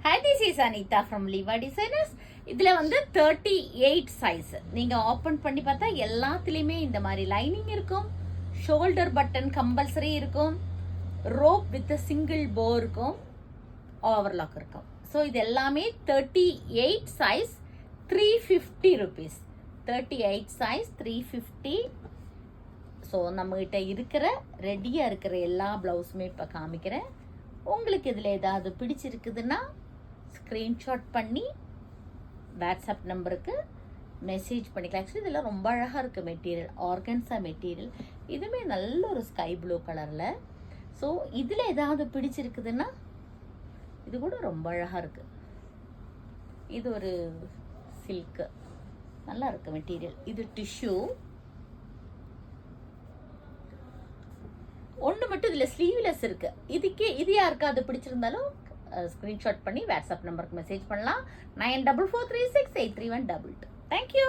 Hi, this is Anita from Liva Designers. இதில் வந்து 38 size. நீங்கள் ஓப்பன் பண்ணி பார்த்தா எல்லாத்துலேயுமே இந்த மாதிரி லைனிங் இருக்கும், ஷோல்டர் பட்டன் கம்பல்சரி இருக்கும், ரோப் வித் சிங்கிள் போ இருக்கும், ஓவர்லாக் இருக்கும். ஸோ இது எல்லாமே 38 சைஸ் 350 rupees. 38 சைஸ் 350. ஸோ நம்மகிட்ட இருக்கிற ரெடியாக இருக்கிற எல்லா ப்ளவுஸுமே இப்போ காமிக்கிறேன். உங்களுக்கு இதில் ஏதாவது பிடிச்சிருக்குதுன்னா ஸ்க்ரீன்ஷாட் பண்ணி வாட்ஸ்அப் நம்பருக்கு மெசேஜ் பண்ணிக்கலாம். ஆக்சுவலி இதெல்லாம் ரொம்ப அழகாக இருக்குது மெட்டீரியல், ஆர்கன்ஸா மெட்டீரியல். இதுவுமே நல்ல ஒரு ஸ்கை ப்ளூ கலரில். ஸோ இதில் ஏதாவது பிடிச்சிருக்குதுன்னா இது கூட ரொம்ப அழகாக இருக்குது. இது ஒரு சில்க்கு, நல்லா இருக்குது மெட்டீரியல். இது டிஷ்யூ. ஒன்று மட்டும் இதில் ஸ்லீவ்லெஸ் இருக்குது. இது யாருக்காவது பிடிச்சிருந்தாலும் ஸ்க்ரீன்ஷாட் பண்ணி வாட்ஸ்அப் நம்பருக்கு மெசேஜ் பண்ணலாம். 9443683122. தேங்க்யூ.